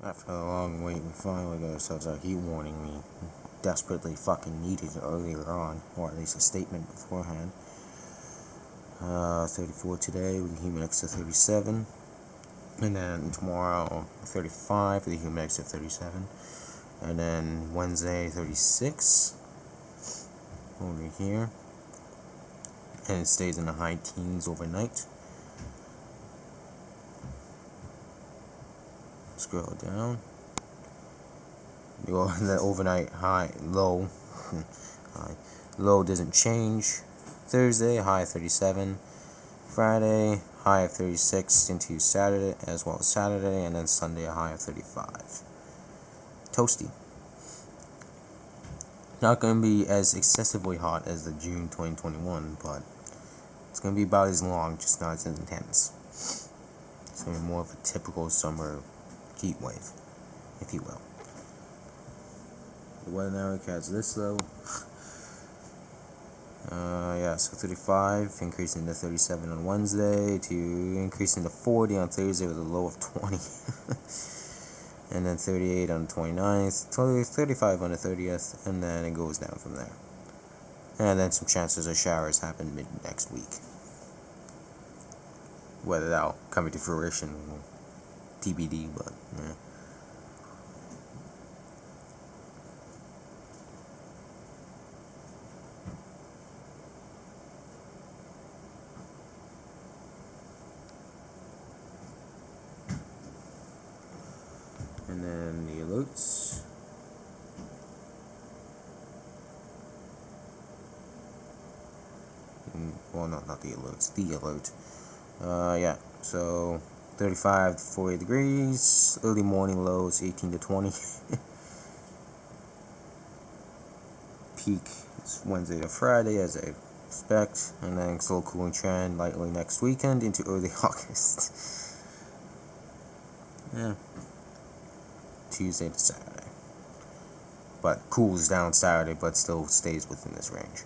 After a long wait, we finally got ourselves a heat warning we desperately fucking needed earlier on, or at least a statement beforehand. 34 today with a humid index of 37, and then tomorrow 35 with a humid index of 37, and then Wednesday 36 over here, and it stays in the high teens overnight. Scroll down. The overnight low doesn't change. Thursday, high of 37. Friday, high of 36 into Saturday, as well as Saturday, and then Sunday, a high of 35. Toasty. Not going to be as excessively hot as the June 2021, but it's going to be about as long, just not as intense. It's going to be more of a typical summer heat wave, if you will. The weather now has this low. So 35, increasing to 37 on Wednesday, to increasing to 40 on Thursday with a low of 20. And then 38 on the 29th, 35 on the 30th, and then it goes down from there. And then some chances of showers happen mid next week. Whether that'll come into fruition, TBD, but yeah. And then the alerts. Well, not the alerts, the alert. So 35 to 40 degrees, early morning lows 18 to 20. Peak is Wednesday to Friday, as I expect, and then slow cooling trend lightly next weekend into early August. Yeah. Tuesday to Saturday. But cools down Saturday, but still stays within this range.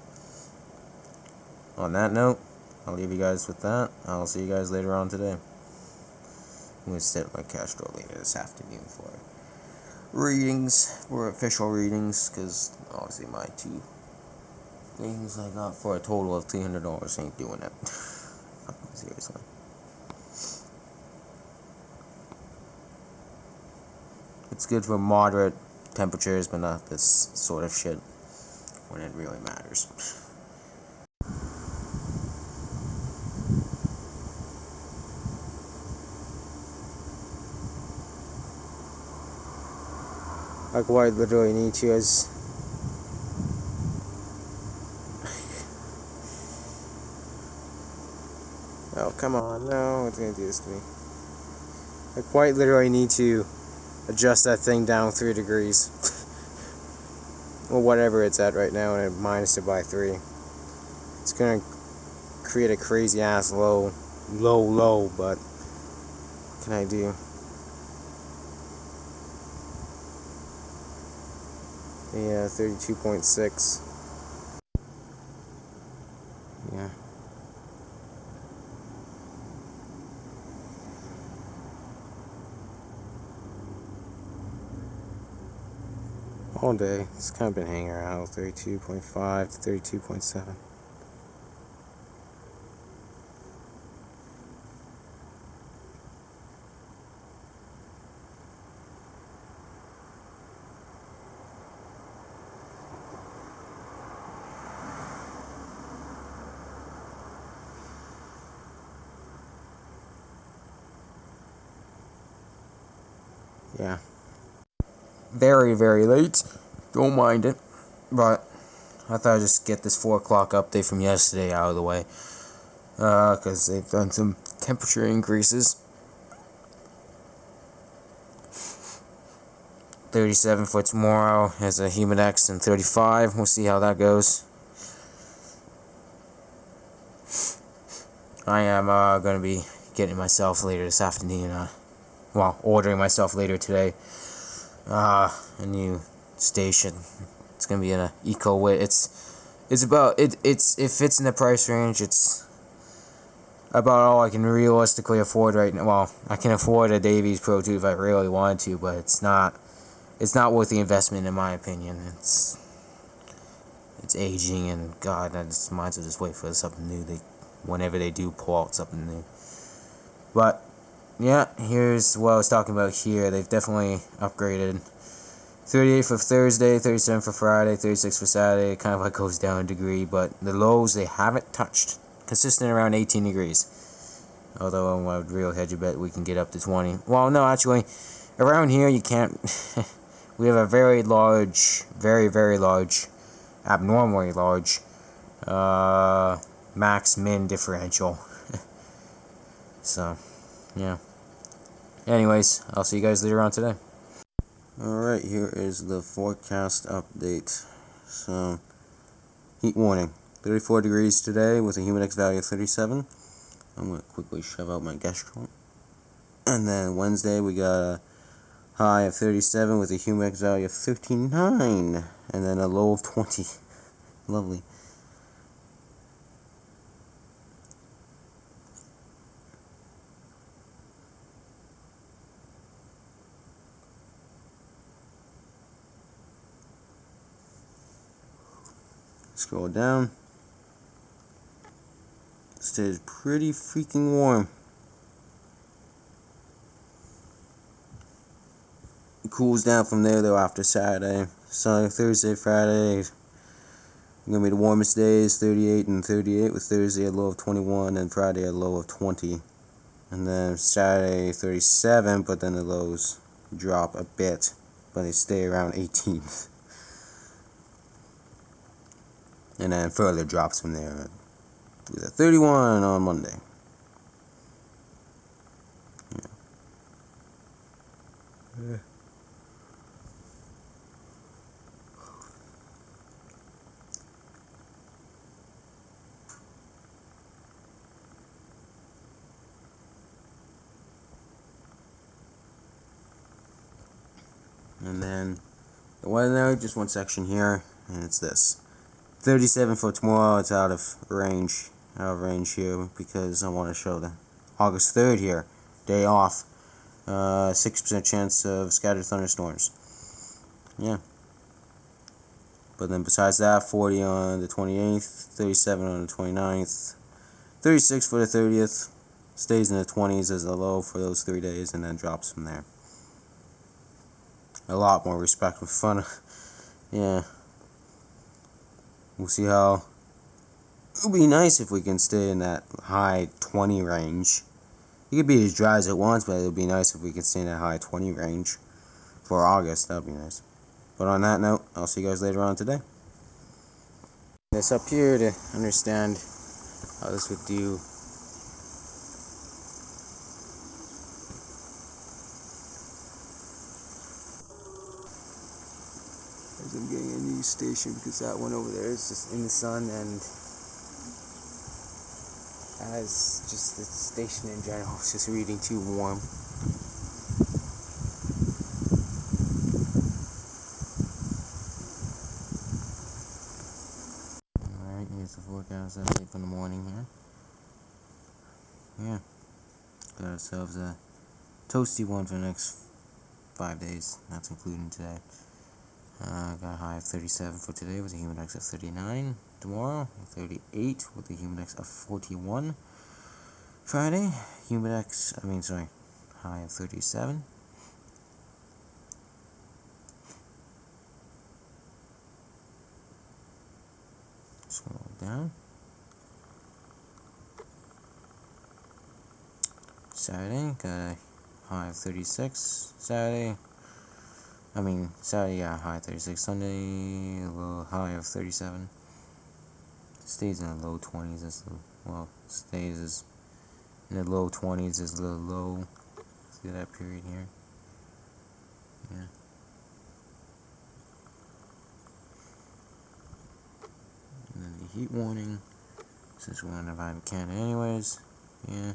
On that note, I'll leave you guys with that. I'll see you guys later on today. I'm going to sit at my cash drawer later this afternoon for readings, for official readings, because obviously my two things I got for a total of $300 ain't doing it. Seriously. It's good for moderate temperatures, but not this sort of shit when it really matters. I quite literally need to, as oh, come on, no, it's gonna do this to me. I quite literally need to adjust that thing down 3 degrees. Or whatever it's at right now, and minus it by 3. It's gonna create a crazy ass low, but what can I do? Yeah, 32.6. Yeah. All day. It's kind of been hanging around 32.5 to 32.7. Yeah. Very, very late. Don't mind it. But I thought I'd just get this 4 o'clock update from yesterday out of the way. Because they've done some temperature increases. 37 for tomorrow has a humid index and 35. We'll see how that goes. I am going to be getting myself later this afternoon. Ordering myself later today. A new station. It's gonna be in a eco way. It's about it. It fits in the price range. It's about all I can realistically afford right now. Well, I can afford a Davies Pro 2 if I really wanted to, but it's not worth the investment in my opinion. It's aging, and God, I just might as well just wait for something new. Whenever they do pull out something new. But yeah, here's what I was talking about here. They've definitely upgraded. 38 for Thursday, 37 for Friday, 36 for Saturday. It kind of like goes down a degree, but the lows they haven't touched. Consistent around 18 degrees. Although I would real hedge a bet we can get up to 20. Well, no, actually, around here you can't. We have a very large, very large, abnormally large, max min differential. So, yeah. Anyways, I'll see you guys later on today. Alright, here is the forecast update. So, heat warning. 34 degrees today with a humidex value of 37. I'm going to quickly shove out my Gastron. And then Wednesday we got a high of 37 with a humidex value of 39. And then a low of 20. Lovely. Scroll down. Stays pretty freaking warm. It cools down from there though after Saturday. Sunday, Thursday, Friday. Gonna be the warmest days, 38 and 38, with Thursday a low of 21 and Friday a low of 20. And then Saturday 37, but then the lows drop a bit, but they stay around 18. And then further drops from there with a 31 on Monday. Yeah. And then the weather, just one section here, and it's this. 37 for tomorrow. It's out of range here because I want to show the August 3rd here, day off. 6% chance of scattered thunderstorms. Yeah. But then besides that, 40 on the 28th, 37 on the 29th, 36 for the 30th, stays in the 20s as a low for those 3 days, and then drops from there. A lot more respectful fun. Yeah. We'll see how. It'll be nice if we can stay in that high 20 range. It could be as dry as it wants, but it'll be nice if we can stay in that high 20 range for August. That'll be nice. But on that note, I'll see you guys later on today. This up here to understand how this would do. As I'm getting a new station because that one over there is just in the sun and as just the station in general is just reading too warm. Alright, here's the forecast update for the morning here. Yeah. Got ourselves a toasty one for the next 5 days. That's including today. Got a high of 37 for today with a humidex of 39. Tomorrow, 38 with a humidex of 41. Friday, high of 37. Scroll down. Saturday, got a high of 36. Saturday, high of 36. Sunday, a low high of 37. Stays in the low 20s. Stays in the low 20s is the low. See that period here? Yeah. And then the heat warning, since we're on the vibe of Canada anyways. Yeah.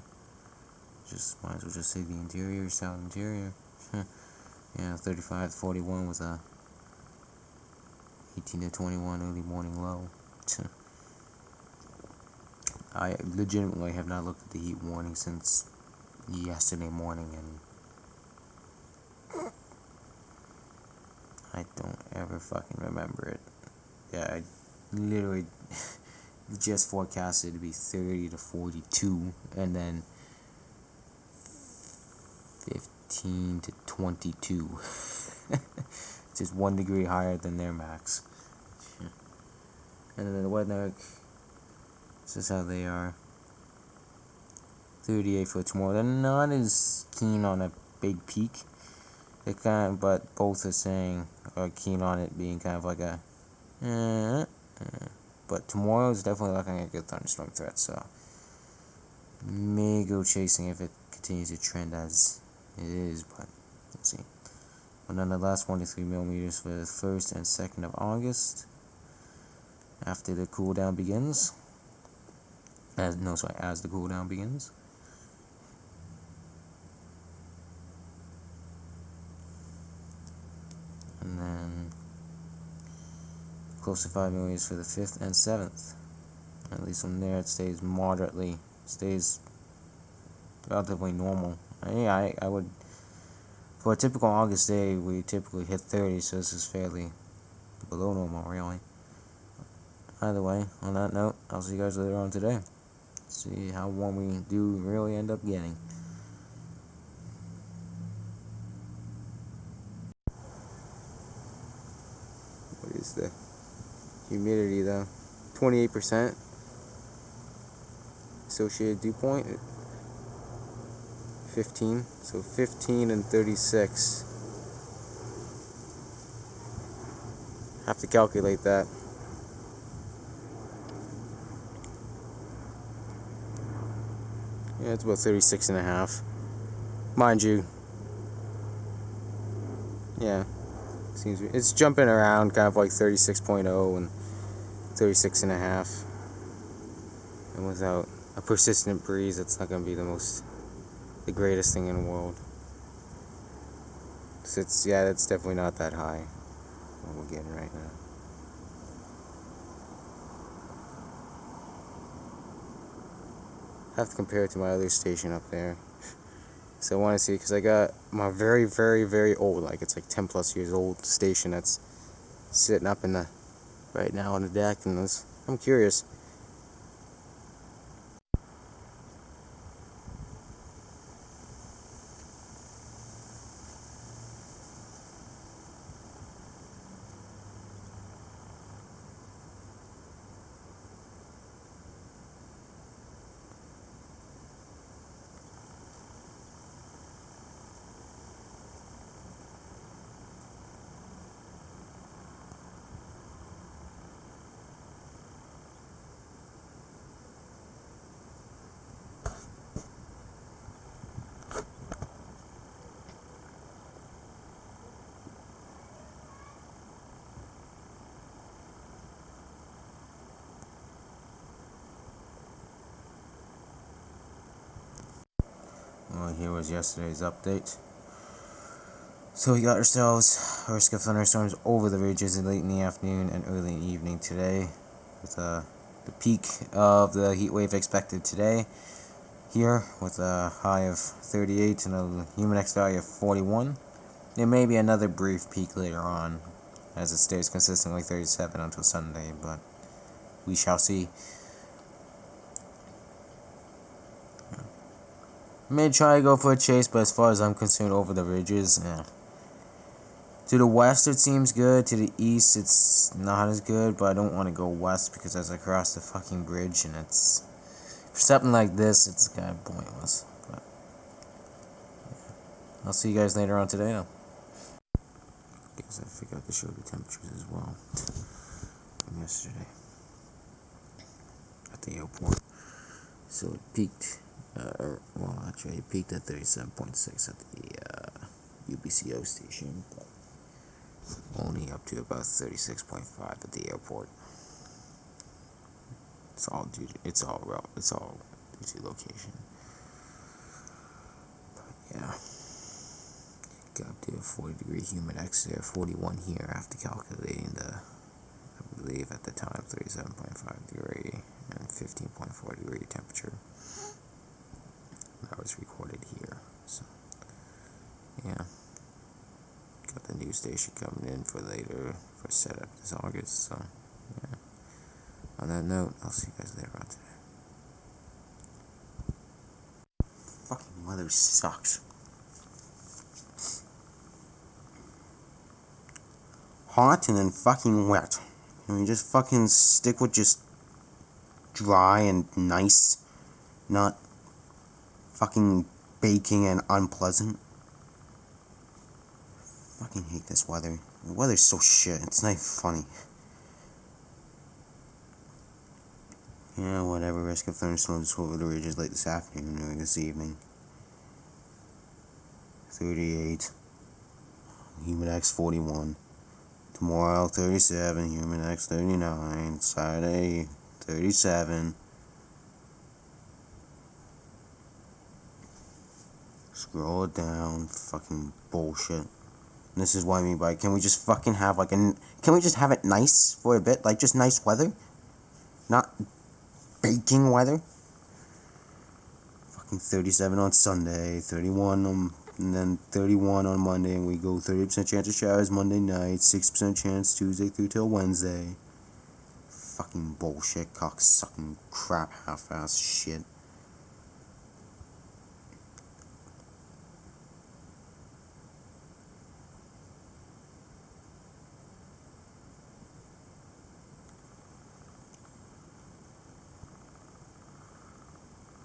Just might as well just say the interior, south interior. Yeah, 35 to 41 with a 18 to 21 early morning low. I legitimately have not looked at the heat warning since yesterday morning, and I don't ever fucking remember it. Yeah, I literally just forecasted to be 30 to 42, and then 15 to 22. Just 1 degree higher than their max. And then the weather, this is how they are. 38 for tomorrow. They're not as keen on a big peak. They but both are keen on it being kind of like a. But tomorrow is definitely looking like a good thunderstorm threat, so may go chasing if it continues to trend as it is, but we'll see. But nonetheless, 1 to 3 millimeters for the 1st and 2nd of August after the cool down begins. As the cool down begins. And then close to 5 millimeters for the 5th and 7th. At least from there, it stays relatively normal. I would, for a typical August day, we typically hit 30, so this is fairly below normal, really. Either way, on that note, I'll see you guys later on today. See how warm we do really end up getting. What is the humidity though? 28%. Associated dew point 15. So 15 and 36. Have to calculate that. Yeah, it's about 36 and a half. Mind you. Yeah. It's jumping around kind of like 36.0 and 36 and a half. And without a persistent breeze, it's not going to be the greatest thing in the world. So that's definitely not that high, what we're getting right now. I have to compare it to my other station up there. So I want to see, because I got my very, very, very old, it's like 10 plus years old station that's sitting up right now on the deck, and I'm curious. Well, here was yesterday's update. So we got ourselves a risk of thunderstorms over the ridges late in the afternoon and early in the evening today, with the peak of the heat wave expected today here with a high of 38 and a humidex value of 41. There may be another brief peak later on as it stays consistently 37 until Sunday, but we shall see. May try to go for a chase, but as far as I'm concerned, over the ridges, yeah. To the west it seems good, to the east it's not as good, but I don't want to go west because as I cross the fucking bridge, and for something like this, it's kind of pointless. But yeah. I'll see you guys later on today though. Guess I forgot to show the temperatures as well from yesterday at the airport. So it peaked, actually it peaked at 37.6 at the UBCO station, but only up to about 36.5 at the airport. It's all due to location. But yeah, got up to a 40-degree humidex there, 41 here after calculating I believe at the time 37.5 degree and 15.4 degree temperature. That was recorded here. So, yeah. Got the news station coming in for later for setup this August. So, yeah. On that note, I'll see you guys later on today. Fucking weather sucks. Hot and then fucking wet. I mean, just fucking stick with just dry and nice, not fucking baking and unpleasant. Fucking hate this weather. The weather's so shit. It's not even funny. Yeah, whatever. Risk of thunderstorms over the ridges late this afternoon or this evening. 38. Humid X 41. Tomorrow 37. Humid X 39. Saturday 37. Scroll it down. Fucking bullshit. And this is what I mean by, can we just fucking have like can we just have it nice for a bit? Like just nice weather? Not baking weather? Fucking 37 on Sunday, 31 on, and then 31 on Monday, and we go 30% chance of showers Monday night, 6% chance Tuesday through till Wednesday. Fucking bullshit, cocksucking crap, half-ass shit.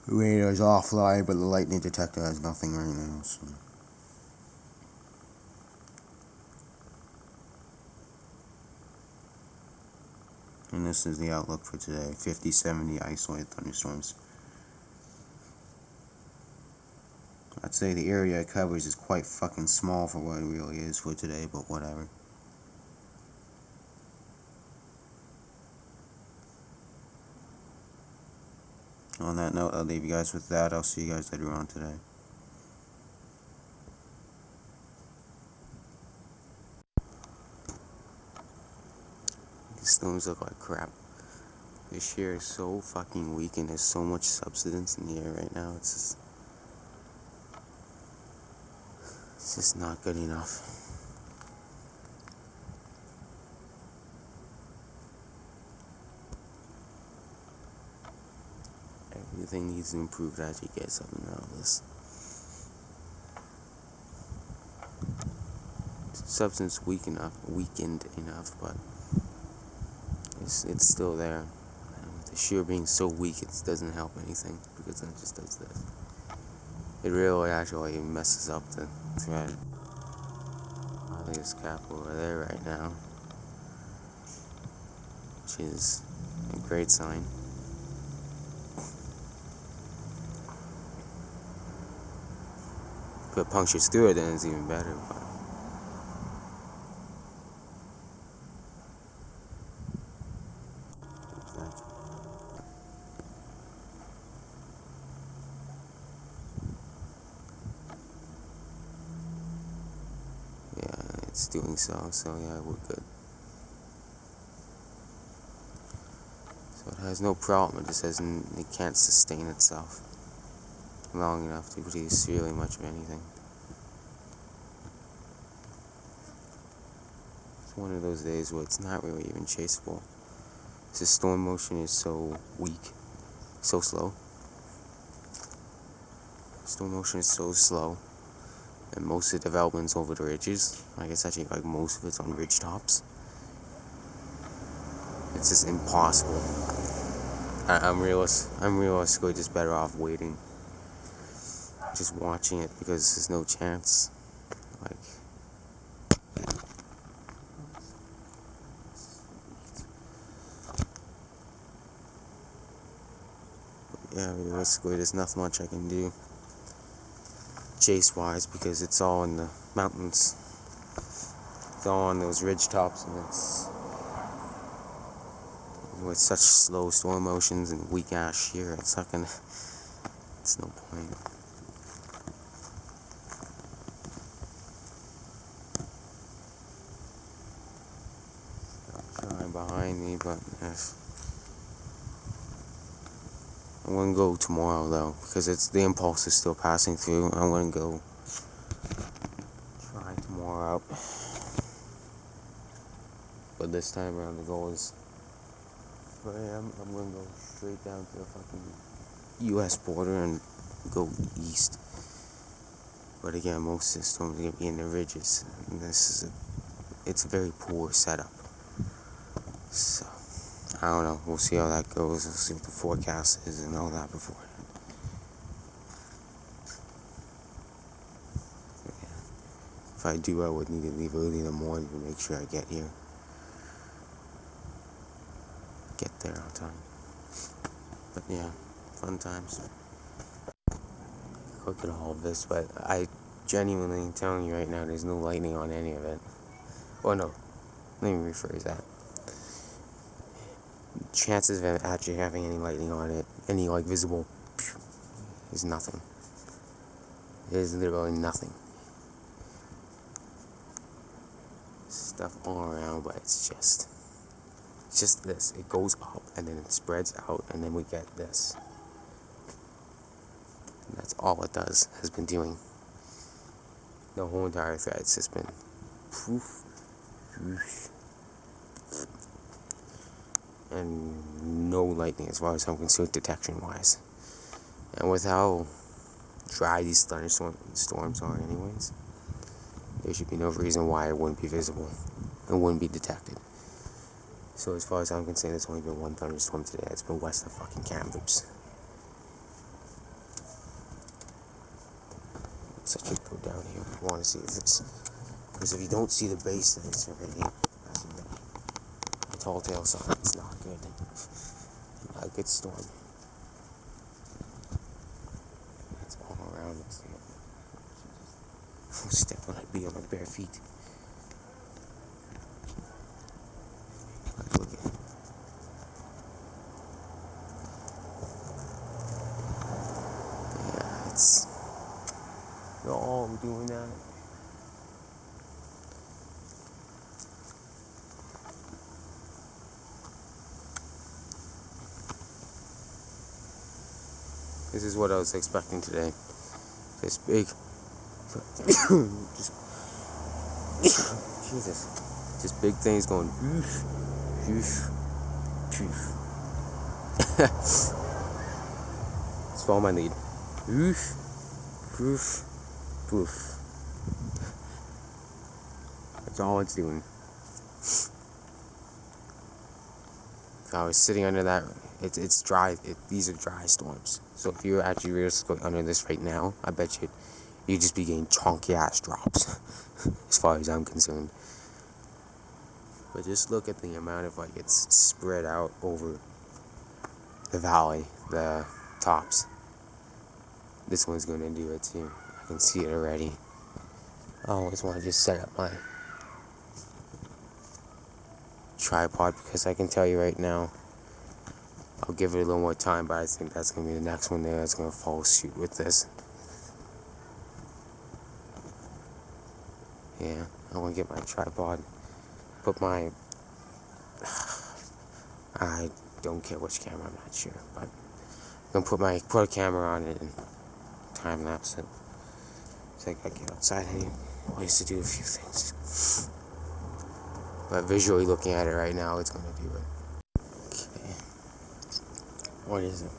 The radar's offline, but the lightning detector has nothing right now, so. And this is the outlook for today. 50-70 isolated thunderstorms. I'd say the area it covers is quite fucking small for what it really is for today, but whatever. On that note, I'll leave you guys with that. I'll see you guys later on today. These storms look like crap. This year is so fucking weak and there's so much subsidence in the air right now. It's just not good enough. Everything needs to improve as you get something out of this. Substance weakened enough, but it's still there. And the shear being so weak, it doesn't help anything because it just does this. It really actually messes up the thread. There's cap over there right now, which is a great sign. If it punctures through it, then it's even better. But yeah, it's doing so yeah, we're good. So it has no problem, it just it can't sustain itself long enough to produce really much of anything. It's one of those days where it's not really even chaseable. The storm motion is so weak, so slow. Storm motion is so slow, and most of the development's over the ridges. I guess actually like most of it's on ridge tops. It's just impossible. I'm realistically just better off waiting, just watching it, because there's no chance. Like, yeah, realistically, there's nothing much I can do chase-wise because it's all in the mountains. It's all on those ridge tops, and it's with such slow storm motions and weak ass shear. It's not gonna. It's no point. Behind me, but I'm gonna go tomorrow though, because the impulse is still passing through. I'm gonna go try tomorrow out. But this time around the goal is, I'm gonna go straight down to the fucking US border and go east. But again, most of the storms are gonna be in the ridges, and it's a very poor setup. So I don't know. We'll see how that goes. We'll see what the forecast is and all that before. If I do, I would need to leave early in the morning to make sure I get here. Get there on time. But yeah, fun times. Look at all of this, but I genuinely am telling you right now, there's no lightning on any of it. Well, no. Let me rephrase that. Chances of actually having any lightning on it, any like visible, is nothing. There's literally nothing. Stuff all around, but it's just this. It goes up and then it spreads out, and then we get this. And that's all it has been doing. The whole entire thread's just been poof, whoosh, and no lightning as far as I'm concerned, detection wise. And with how dry these thunderstorms are anyways, there should be no reason why it wouldn't be visible. It wouldn't be detected. So as far as I'm concerned, there's only been one thunderstorm today. It's been west of fucking Kamloops. Such a go down here. I want to see if it's, because if you don't see the base, then it's already, as you know, a tall tale sign. It's not good. Not a good storm. It's all around us. I'll step on it, be on my bare feet. Look at it. Yeah, they're all doing that. This is what I was expecting today. This big, Jesus, just big things going. Let's follow my lead. That's all it's doing. If I was sitting under that, it's dry. These are dry storms. So if you were actually realistically under this right now, I bet you'd just be getting chunky ass drops, as far as I'm concerned. But just look at the amount of it's spread out over the valley, the tops. This one's gonna do it too. I can see it already. I always want to just set up my tripod, because I can tell you right now, I'll give it a little more time, but I think that's going to be the next one there that's going to follow suit with this. Yeah, I want to get my tripod, put my, I don't care which camera, I'm not sure, but I'm going to put a camera on it and time lapse it. So I got to get outside anyways to do a few things. But visually looking at it right now, it's going to do it. Okay. What is it?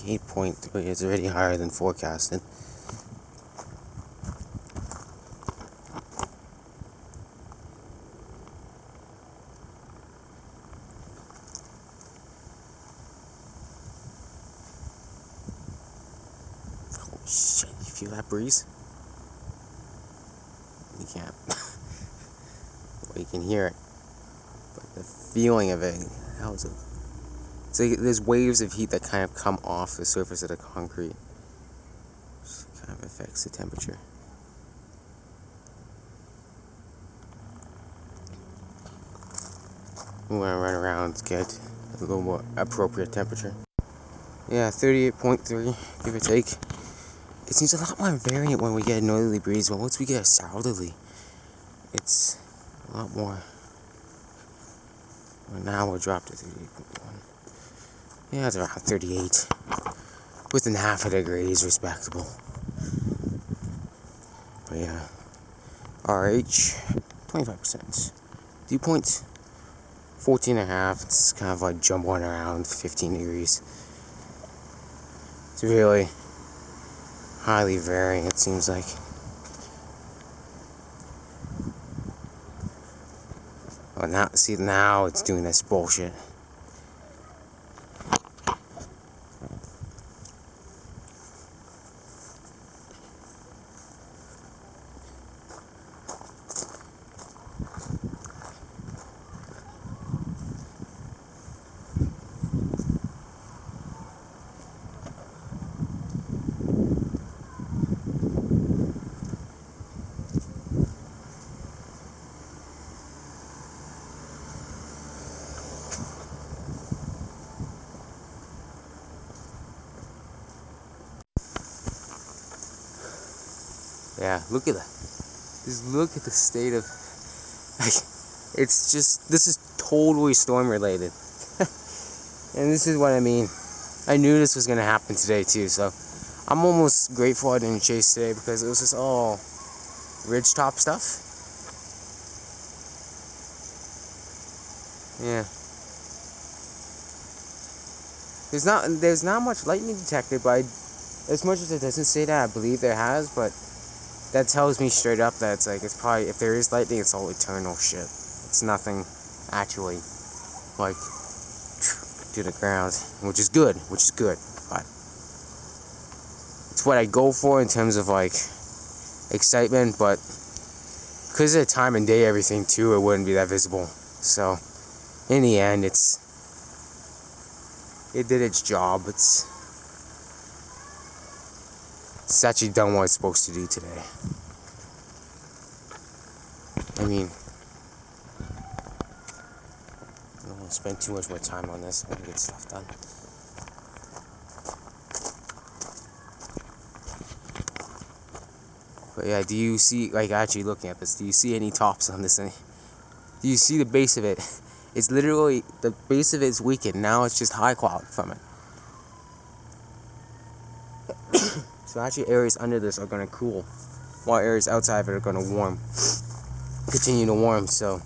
.3 is already higher than forecasted. Oh shit, you feel that breeze? You can't. Well, you can hear it. But the feeling of it, how is it? So there's waves of heat that kind of come off the surface of the concrete, which kind of affects the temperature. We want to run around to get a little more appropriate temperature. Yeah, 38.3, give or take. it seems a lot more variant when we get a northerly breeze, but once we get a southerly, it's a lot more. Well, now we'll drop to 38.1. Yeah, it's around 38. Within half a degree is respectable. But yeah. RH, 25%. Dew point, 14.5. It's kind of like jumbling around 15 degrees. It's really highly varying, it seems like. Oh, now it's doing this bullshit. Yeah, look at that. Just look at the state of... It's just... This is totally storm related. And this is what I mean. I knew this was going to happen today too, so... I'm almost grateful I didn't chase today because it was just all ridgetop stuff. Yeah. There's not much lightning detected, but as much as it doesn't say that, I believe there has, but that tells me straight up that it's probably, if there is lightning, it's all eternal shit. It's nothing actually like to the ground, which is good, but it's what I go for in terms of like excitement, but because of the time and day everything too, it wouldn't be that visible. So in the end, it did its job. It's actually done what it's supposed to do today. I mean, I don't want to spend too much more time on this. I want to get stuff done. But yeah, do you see, like actually looking at this, do you see any tops on this thing? Do you see the base of it? It's literally, the base of it is weakened. Now it's just high cloud from it. So actually areas under this are going to cool, while areas outside of it are going to warm. Continue to warm, so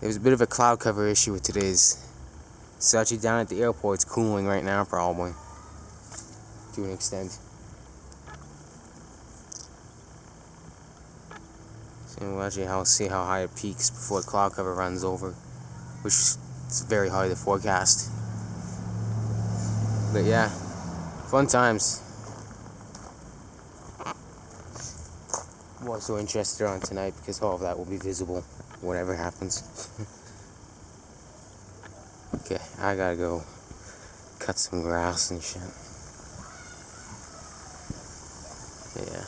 there's a bit of a cloud cover issue with today's. So actually down at the airport, it's cooling right now probably, to an extent. So we'll actually see how high it peaks before the cloud cover runs over, which is very hard to forecast. But yeah, fun times. I'm also interested on tonight because all of that will be visible, whatever happens. Okay, I gotta go cut some grass and shit. Yeah.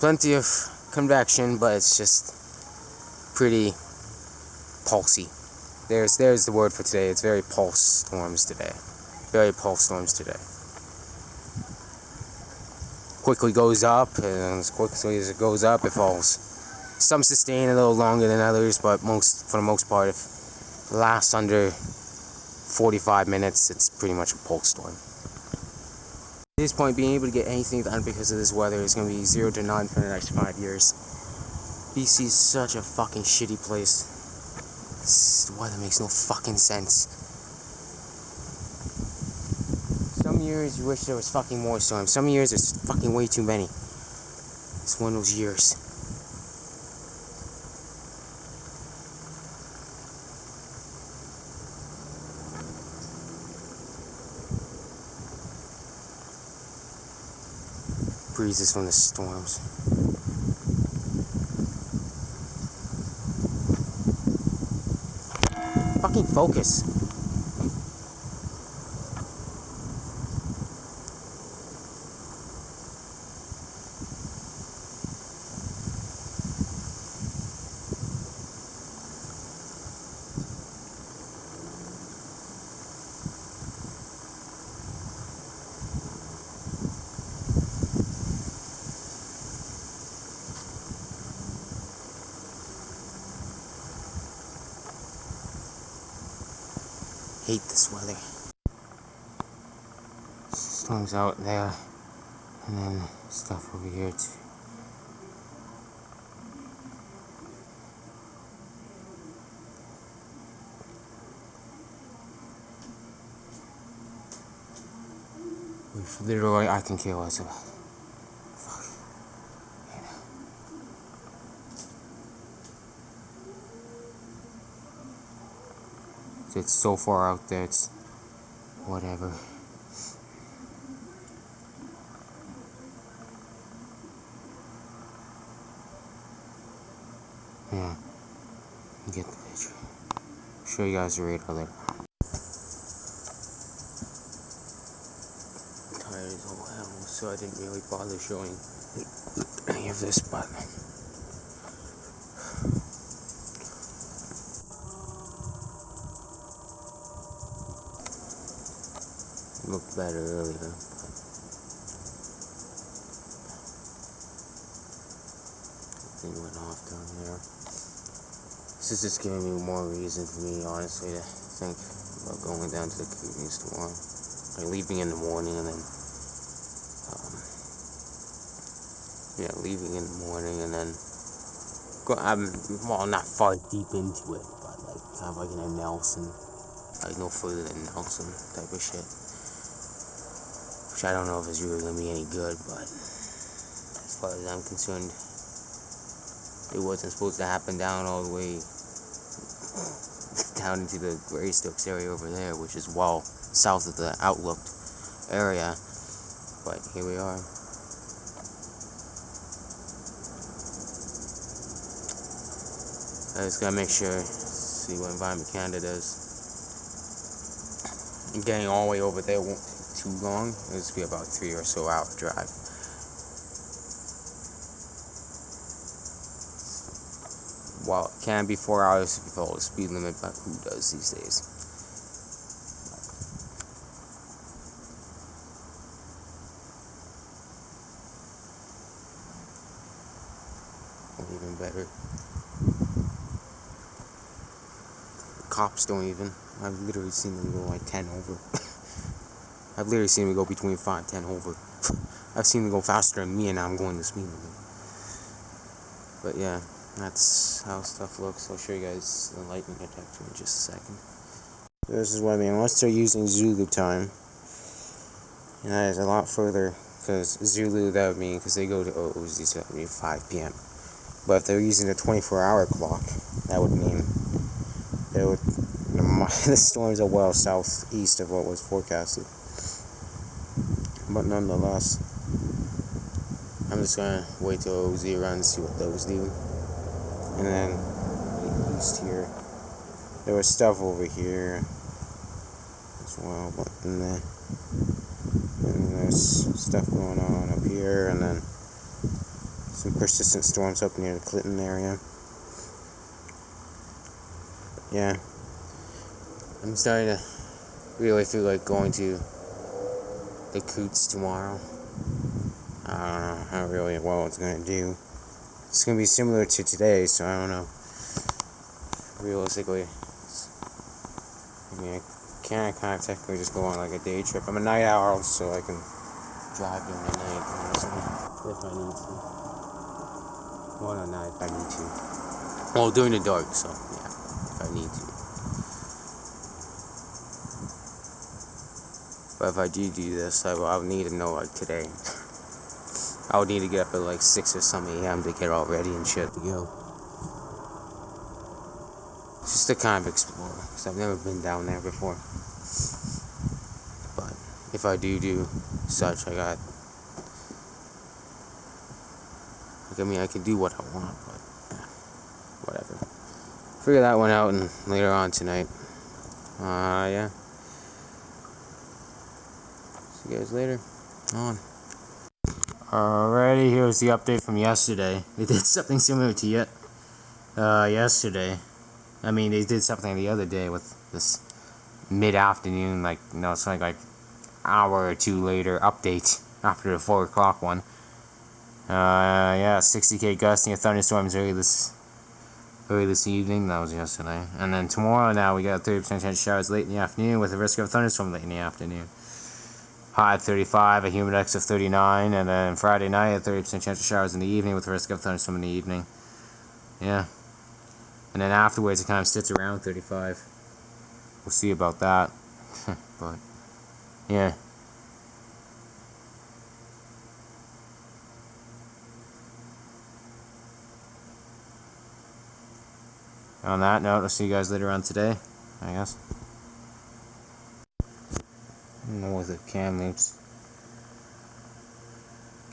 Plenty of convection, but it's just pretty pulsy. There's the word for today. It's very pulse storms today. Very pulse storms today. Quickly goes up, and as quickly as it goes up, it falls. Some sustain a little longer than others, but for the most part, if it lasts under 45 minutes, it's pretty much a pulse storm. At this point, being able to get anything done because of this weather is going to be 0 to none for the next 5 years. BC is such a fucking shitty place. The weather makes no fucking sense. Some years you wish there was fucking more storms. Some years there's fucking way too many. It's one of those years. Breezes from the storms. Fucking focus. hate this weather. Storms out there, and then stuff over here too. Which literally I can care less about. Fuck. You know. It's so far out there, it's whatever. Yeah, you get the picture. I'll show you guys the radar later. Tired as all hell, so I didn't really bother showing any of this, but it looked better earlier. Thing went off down there. This is just giving me more reason for me, honestly, to think about going down to the Kootenays tomorrow. Like leaving in the morning and then, leaving in the morning and then I'm not far deep into it, but like kind of like in a Nelson, like no further than Nelson type of shit. Which I don't know if it's really gonna be any good, but as far as I'm concerned, it wasn't supposed to happen down all the way down into the Greystokes area over there, which is well south of the Outlook area. But here we are. I just gotta make sure, see what Environment Canada does. And getting all the way over there won't take too long. It'll just be about 3 or so hour drive. Well, it can be 4 hours if you follow the speed limit, but who does these days? Or even better. Cops don't even. I've literally seen them go like 10 over. I've literally seen them go between 5 and 10 over. I've seen them go faster than me, and now I'm going the speed limit. But yeah, that's how stuff looks. I'll show you guys the lightning detector in just a second. This is what I mean. Unless they're using Zulu time, and that is a lot further, because Zulu, that would mean, because they go to OOZ, so that would mean 5 p.m. But if they're using the 24-hour clock, that would mean the storms are well southeast of what was forecasted. But nonetheless, I'm just gonna wait till OZ runs, see what those do. And then east here, there was stuff over here as well, but and there's stuff going on up here, and then some persistent storms up near the Clinton area. Yeah, I'm starting to really feel like going to the Coots tomorrow. I don't know how really well it's going to do. It's going to be similar to today, so I don't know. Realistically, I mean, I can't kind of technically just go on like a day trip. I'm a night owl, so I can drive during the night, honestly, if I need to. Well, no, not if I need to. Well, during the dark, so yeah, if I need to. But if I do this, I'll need to know like today. I would need to get up at like 6 or some a.m. to get all ready and shit to go. Just to kind of explore, because I've never been down there before. But if I do such, I can do what I want, but whatever. Figure that one out and later on tonight. Yeah. See you guys later. On. Alrighty, here's the update from yesterday. They did something similar to yesterday. I mean, they did something the other day with this mid-afternoon, it's like an hour or two later update after the 4 o'clock one. Yeah, 60k gusting and thunderstorms early this early this evening. That was yesterday. And then tomorrow now we got 30% chance of showers late in the afternoon with a risk of a thunderstorm late in the afternoon. High of 35, a humid index of 39, and then Friday night a 30% chance of showers in the evening with a risk of thunderstorm in the evening. Yeah. And then afterwards it kind of sits around 35. We'll see about that. But, yeah. On that note, I'll see you guys later on today, I guess. I don't know what the cam loops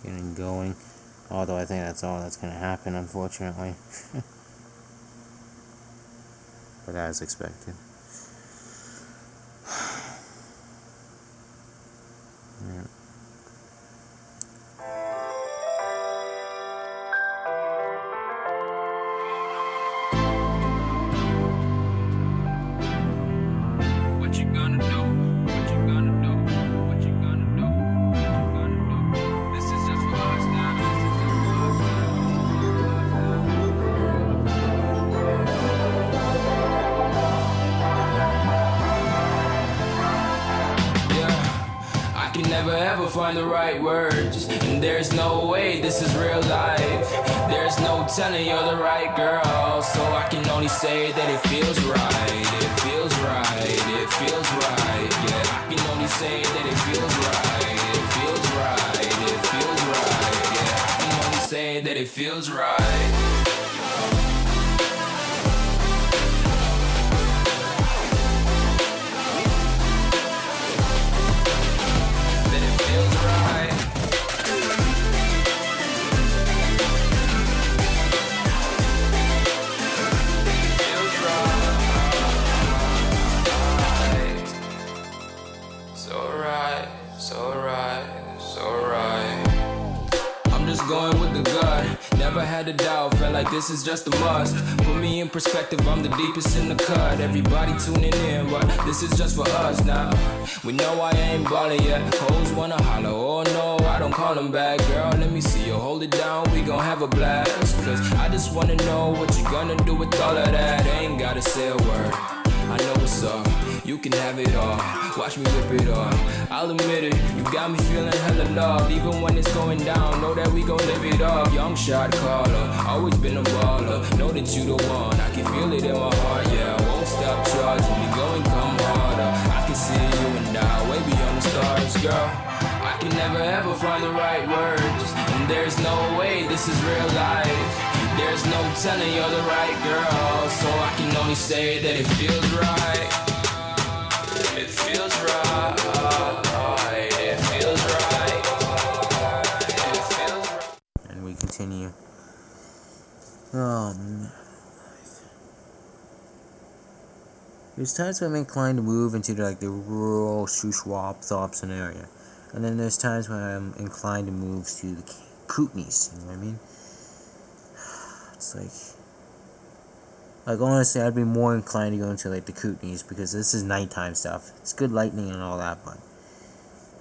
getting going. Although I think that's all that's going to happen, unfortunately. But as expected. Yeah. What you gonna do? What you gonna do? What you gonna do? What you gonna do? This is just for us now. Yeah, I can never ever find the right words, and there's no way this is real life. There's no telling you're the right girl, so I can only say that it feels right. It feels right. It feels right. Yeah, I can only say that it feels right. It feels right. It feels right. Yeah, I can only say that it feels right. Going with the gut, never had a doubt, felt like this is just a must. Put me in perspective, I'm the deepest in the cut. Everybody tuning in, but this is just for us now. We know I ain't ballin' yet, hoes wanna holler, oh no, I don't call them back. Girl, let me see you hold it down, we gon' have a blast. Cause I just wanna know what you gonna do with all of that. Ain't gotta say a word, I know what's up, you can have it all. Watch me rip it off, I'll admit it, you got me feeling hella loved. Even when it's going down, know that we gon' live it up. Young shot caller, always been a baller. Know that you the one, I can feel it in my heart. Yeah, I won't stop charging me, go and come harder. I can see you and I, way beyond the stars, girl. I can never ever find the right words, and there's no way this is real life. There's no telling you're the right girl, so I can only say that it feels right. It feels right. It feels right. It feels right. And we continue. Oh, no. There's times when I'm inclined to move into the rural Shuswap scenario. And then there's times when I'm inclined to move to the Kootenays, you know what I mean? It's like honestly, I'd be more inclined to go into the Kootenays because this is nighttime stuff. It's good lightning and all that, but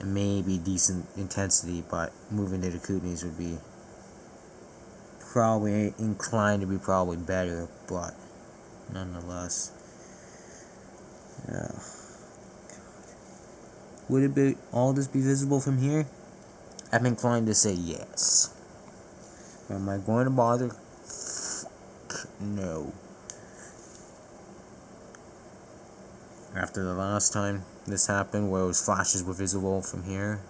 it may be decent intensity. But moving to the Kootenays would be probably inclined to be probably better, but nonetheless, yeah. Would it be all this be visible from here? I'm inclined to say yes. But am I going to bother? No. After the last time this happened, where flashes were visible from here,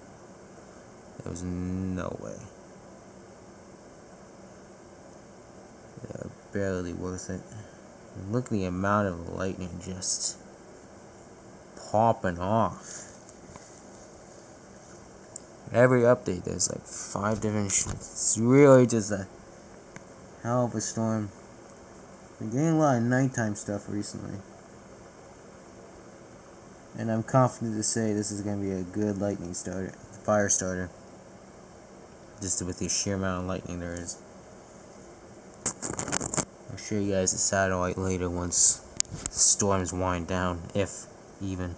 there was no way. They're barely worth it. And look at the amount of lightning just popping off. Every update, there's 5 different It's really just a hell of a storm. Been getting a lot of nighttime stuff recently. And I'm confident to say this is going to be a good lightning starter, fire starter. Just with the sheer amount of lightning there is. I'll show you guys the satellite later once storms wind down, if even.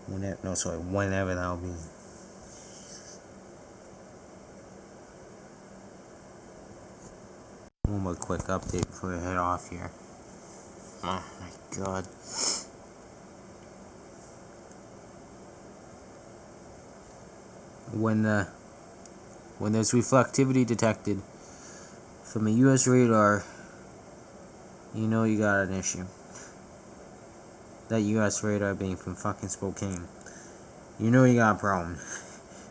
Whenever that'll be. One more quick update before I head off here. Oh my god. When there's reflectivity detected from a US radar, you know you got an issue. That US radar being from fucking Spokane. You know you got a problem.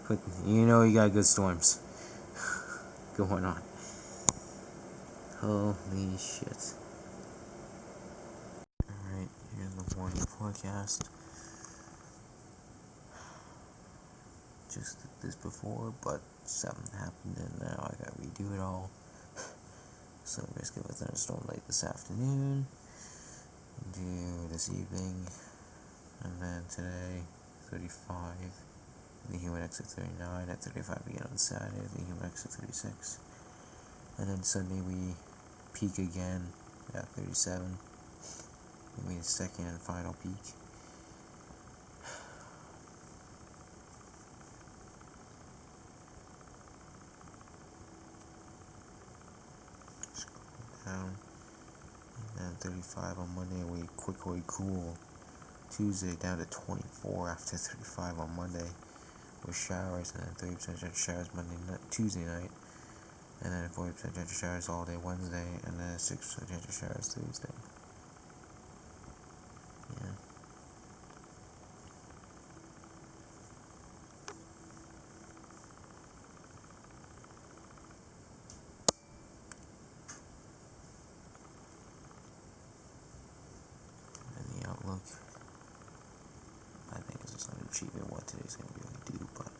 But you know you got good storms going on. Holy shit. Alright, here's the warning forecast. Just did this before, but something happened and now I gotta redo it all. So risk of a thunderstorm late this afternoon, into this evening, and then today, 35, the humid X at 39, at 35 again on Saturday, the humid X at 36, and then Sunday we peak again at 37, it'll be the second and final peak. Down, and then 35 on Monday, we quickly cool. Tuesday down to 24 after 35 on Monday with showers, and then 30% chance of showers Tuesday night, and then 40% chance of showers all day Wednesday, and then 6% chance of showers Thursday. Yeah. And the outlook, I think it's just unachievable what today's going to really do, but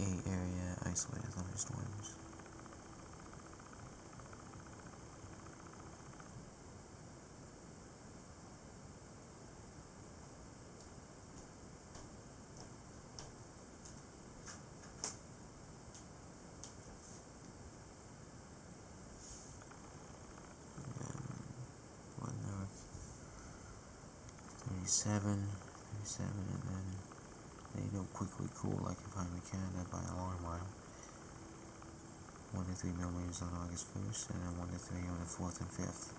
a area isolated thunderstorms. One north, 37, and then they don't quickly cool like if I'm in Canada by a long mile. 1 to 3 millimeters on August 1st, and then 1 to 3 on the 4th and 5th.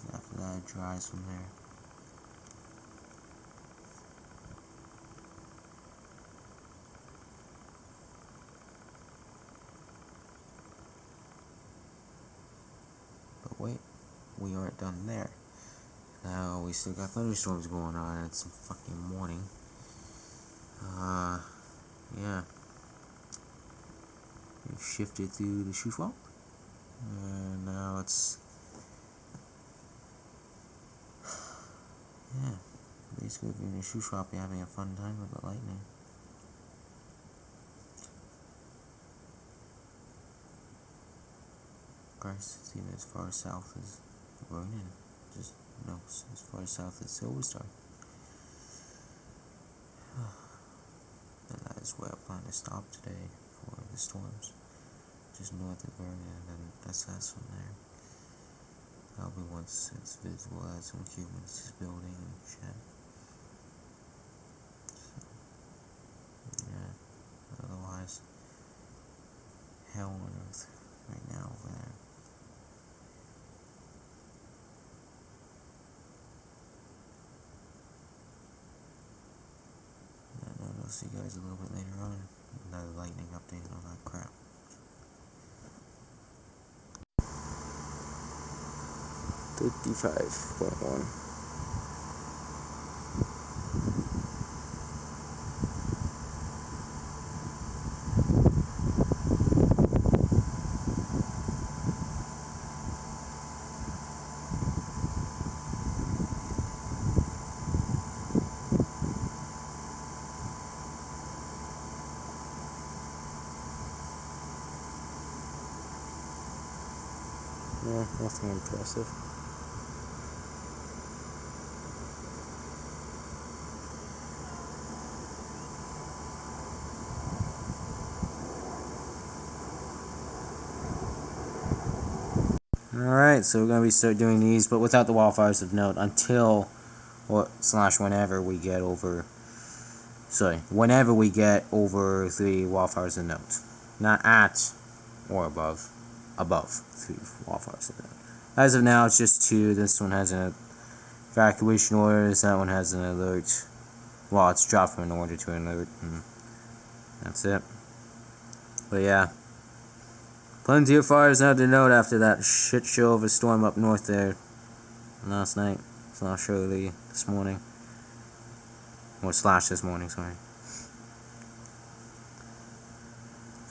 And after that, it dries from there. But wait, we aren't done there. Now we still got thunderstorms going on. It's fucking morning. Yeah. We shifted through the Shuswap. And now it's... Yeah. Basically, if you're in the Shuswap, you're having a fun time with the lightning. Of course, it's even as far south as Vernon. Just, as far south as Silverstar. And that is where I plan to stop today for the storms. Just north of Vernon, and then assess from there. That'll be once it's visible as some humans is building and shit. So, yeah. Otherwise, hell on earth right now over there. And I'll see you guys a little bit later on. Another lightning update and all that crap. 55.1. Yeah, nothing impressive. Alright, so we're going to start doing these, but without the wildfires of note until whenever we get over. Whenever we get over 3 wildfires of note. Not at or above 3 wildfires of note. As of now, it's just 2. This one has an evacuation orders. That one has an alert. Well, it's dropped from an order to an alert. And that's it. But yeah. Plenty of fires now to note after that shit show of a storm up north there last night. This morning. Or / this morning, sorry.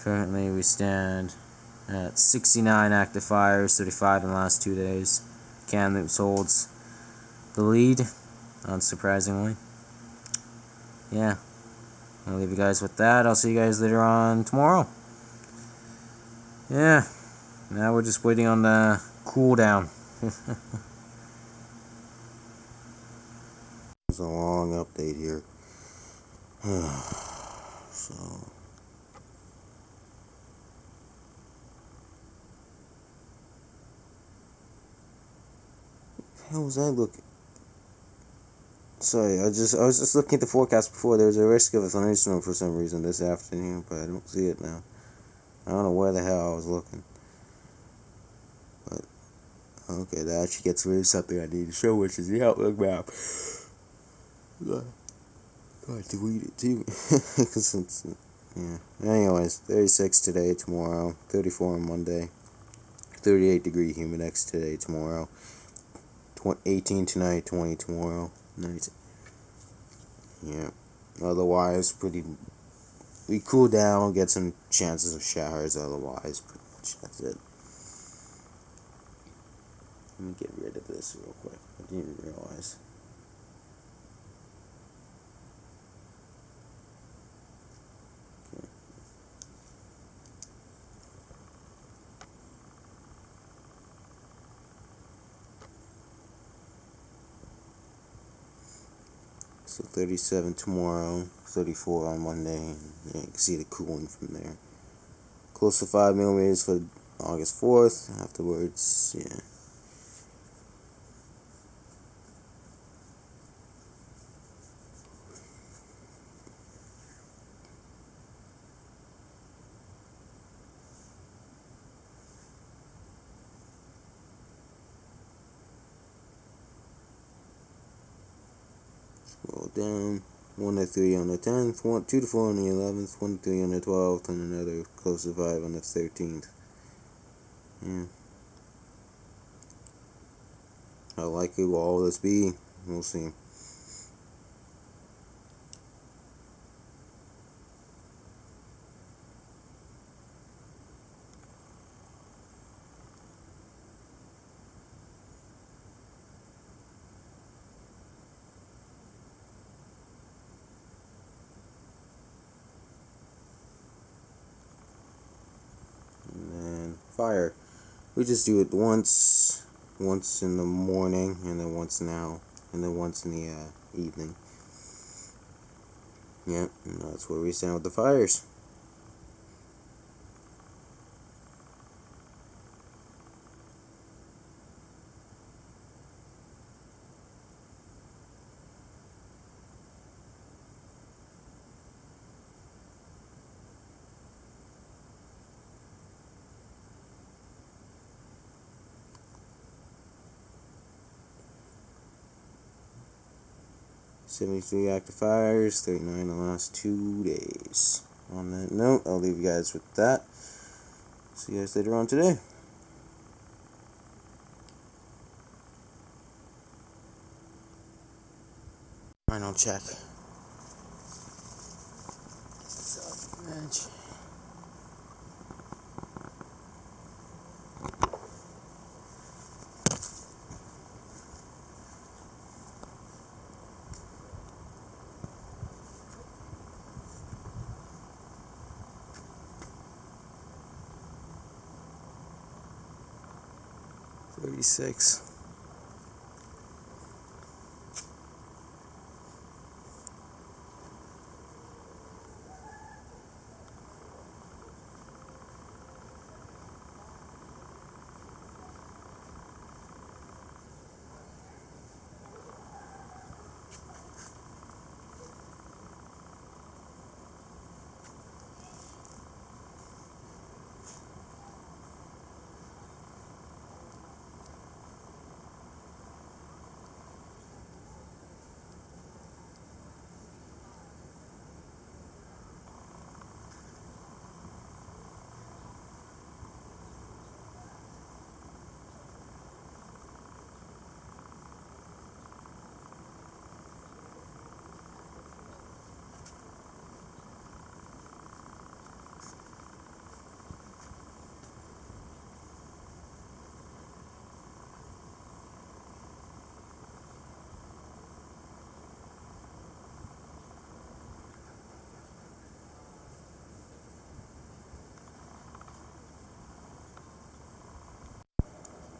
Currently we stand at 69 active fires, 35 in the last 2 days. Kamloops holds the lead, unsurprisingly. Yeah. I'll leave you guys with that. I'll see you guys later on tomorrow. Yeah. Now we're just waiting on the cool down. It's a long update here. So. How was I looking? Sorry, I was just looking at the forecast before. There was a risk of a thunderstorm for some reason this afternoon, but I don't see it now. I don't know where the hell I was looking. But okay, that actually gets rid of something I need to show, which is the outlook map. I delete it too. Cause it's, yeah. Anyways, 36 today, tomorrow, 34 on Monday, 38-degree humidex today, tomorrow, 18 tonight, 20 tomorrow night. Yeah. Otherwise, we cool down, get some chances of showers. Otherwise, pretty much that's it. Let me get rid of this real quick. I didn't realize. So 37 tomorrow, 34 on Monday, and yeah, you can see the cooling from there. Close to 5 millimeters for August 4th. Afterwards, yeah. Scroll down. 1 to 3 on the 10th, 2 to 4 on the 11th, 1 to 3 on the 12th, and another close to 5 on the 13th. Yeah. How likely will all this be? We'll see. And then fire. We just do it once in the morning, and then once now, and then once in the evening. Yep, and that's where we stand with the fires. $73 active fires, 39 the last 2 days. On that note, I'll leave you guys with that. See you guys later on today. Final check. Self-image. $36.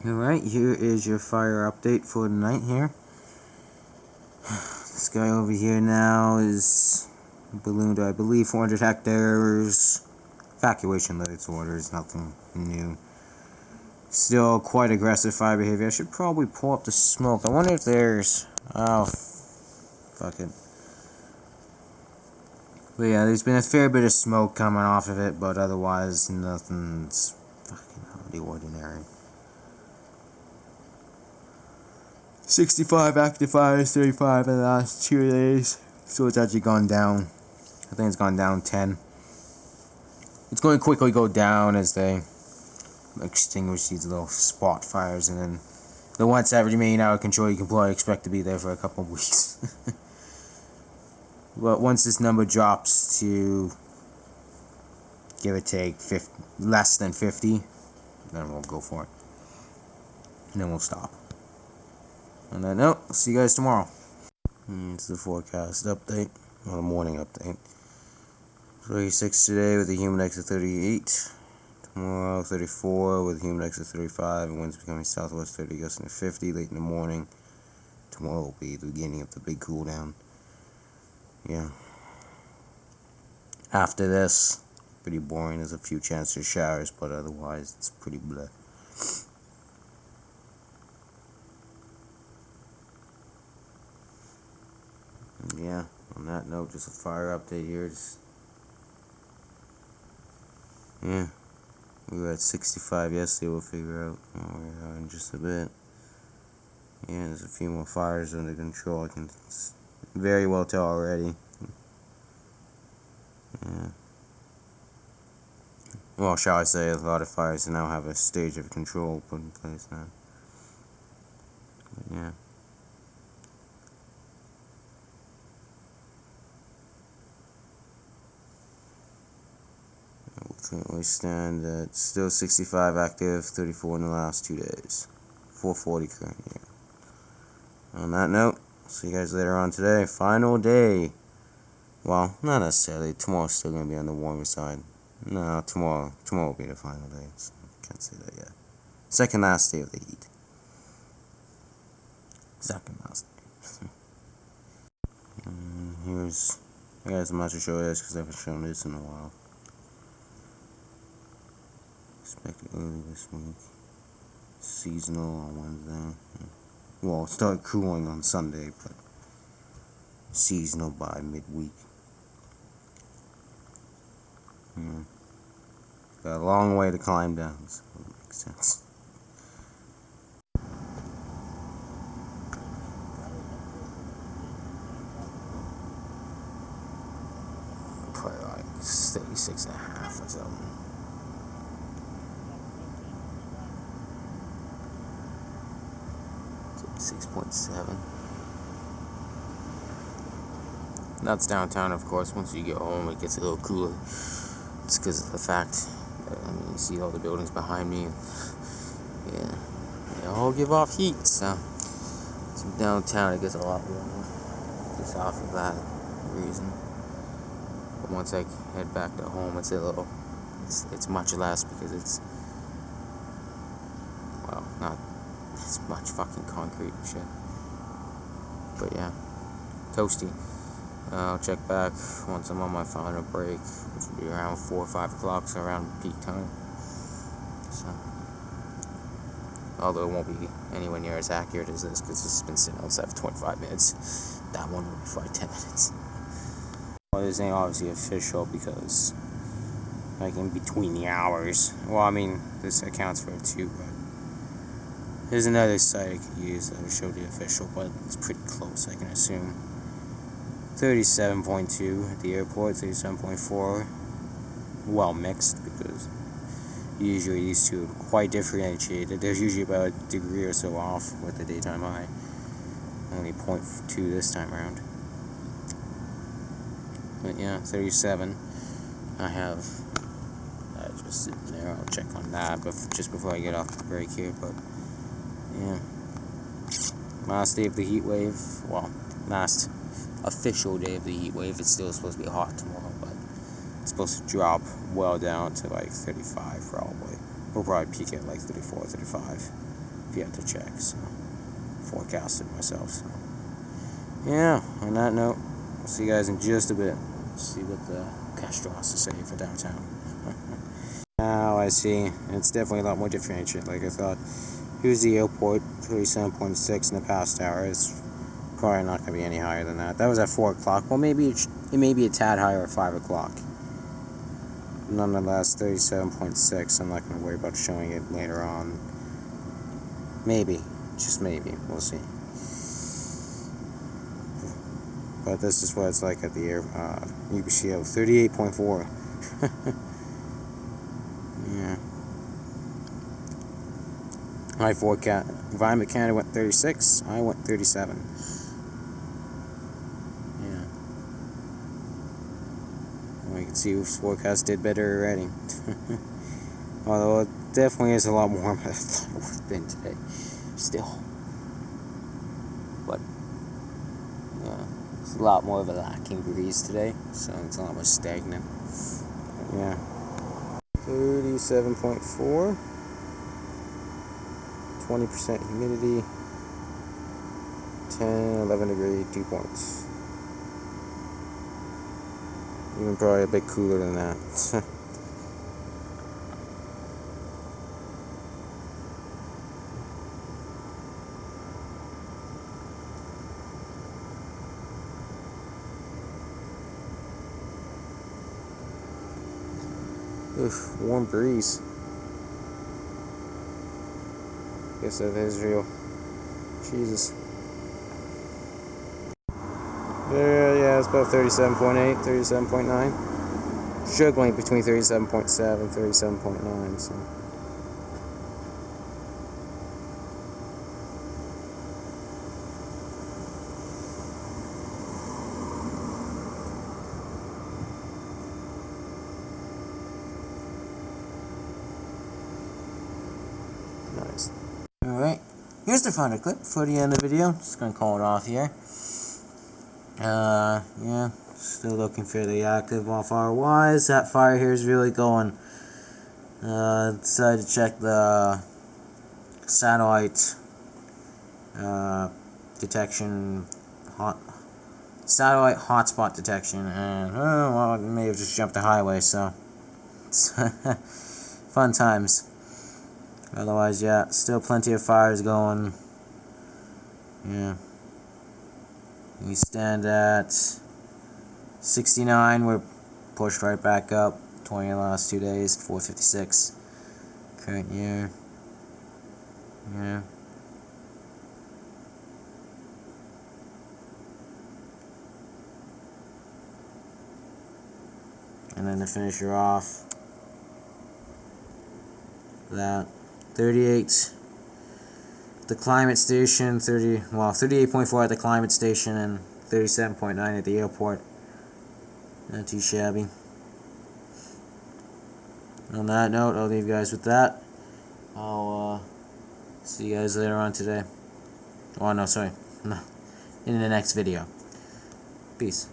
Alright, here is your fire update for the night here. This guy over here now is ballooned, I believe, 400 hectares. Evacuation limits orders, nothing new. Still quite aggressive fire behavior. I should probably pull up the smoke. I wonder if there's... Oh, fuck it. But yeah, there's been a fair bit of smoke coming off of it, but otherwise, nothing's fucking out of the ordinary. 65 active fires, 35 in the last 2 days. So it's actually gone down. I think it's gone down 10. It's going to quickly go down as they extinguish these little spot fires, and then the ones that remain out of control, you can probably expect to be there for a couple of weeks. But once this number drops to, give or take, less than 50, then we'll go for it. And then we'll stop. On that note, I'll see you guys tomorrow. It's the forecast update, or the morning update. 36 today with a humid index of 38. Tomorrow 34 with a humid index of 35. And winds becoming southwest 30 gusting to 50 late in the morning. Tomorrow will be the beginning of the big cool down. Yeah. After this, pretty boring. There's a few chances of showers, but otherwise it's pretty bleh. Yeah, on that note, just a fire update here. Yeah, we were at 65 yesterday. We'll figure out where we are in just a bit. Yeah, there's a few more fires under control. I can very well tell already. Yeah. Well, shall I say, a lot of fires now have a stage of control put in place now. But yeah. We currently stand at still 65 active, 34 in the last 2 days. 440 currently. On that note, see you guys later on today. Final day. Well, not necessarily. Tomorrow's still going to be on the warmer side. No, tomorrow will be the final day. So can't say that yet. Second last day of the heat. Second last day. Here's... I guess I'm not sure show this because I haven't shown this in a while. Expected early this week. Seasonal on Wednesday. Well, it started cooling on Sunday, but seasonal by midweek. Got a long way to climb down, so it makes sense. Probably like 36.5 or something. .7. That's downtown, of course. Once you get home, it gets a little cooler. It's because of the fact that, I mean, you see all the buildings behind me, and yeah, they all give off heat. So downtown, it gets a lot warmer just off of that reason. But once I head back to home, it's much less because it's, well, not as much fucking concrete and shit. But yeah, toasty. I'll check back once I'm on my final break, which will be around 4 or 5 o'clock, so around peak time. So, although it won't be anywhere near as accurate as this, because this has been sitting outside for 25 minutes. That one will be for like 10 minutes. Well, this ain't obviously official because, like, in between the hours. Well, I mean, this accounts for it too, but there's another site I could use that will show the official, but it's pretty close, I can assume. 37.2 at the airport, 37.4. Well mixed, because usually these two are quite differentiated. There's usually about a degree or so off with the daytime high. Only 0.2 this time around. But yeah, 37. I have that just sitting there. I'll check on that just before I get off the break here, but yeah. Last day of the heat wave. Well, last official day of the heat wave. It's still supposed to be hot tomorrow, but it's supposed to drop well down to like 35 probably. We'll probably peak at like 34, 35. yet to check, so forecasted myself. So yeah, on that note, I'll see you guys in just a bit. See what the Castro has to say for downtown. Now I see, it's definitely a lot more differentiated. Like I thought, here's the airport, 37.6 in the past hour. It's probably not going to be any higher than that. That was at 4 o'clock. Well, maybe it may be a tad higher at 5 o'clock. Nonetheless, 37.6. I'm not going to worry about showing it later on. Maybe, just maybe. We'll see. But this is what it's like at the UBCO, 38.4. Yeah. My forecast, Environment Canada went 36. I went 37. Yeah. Well, you can see whose forecast did better already. Although it definitely is a lot warmer than I thought it would have been today. Still. But yeah, it's a lot more of a lacking breeze today, so it's a lot more stagnant. Yeah. 37.4. 20% humidity. 10, 11 degree, 2 points. Even probably a bit cooler than that. Oof, warm breeze. Guess that is real. Jesus. Yeah, it's about 37.8, 37.9. Struggling between 37.7 and 37.9, so. Nice. Alright, here's the final clip for the end of the video. Just gonna call it off here. Yeah, still looking fairly active on fire-wise. That fire here is really going. Decided to check the satellite detection, satellite hotspot detection, and well, I may have just jumped the highway, so it's fun times. Otherwise, yeah, still plenty of fires going. Yeah. We stand at 69. We're pushed right back up. 20 in the last 2 days. 456. Current year. Yeah. And then to finish her off, that 38. The climate station, 38.4 at the climate station and 37.9 at the airport. Not too shabby. On that note, I'll leave you guys with that. I'll see you guys later on today. Oh no, sorry. No. In the next video. Peace.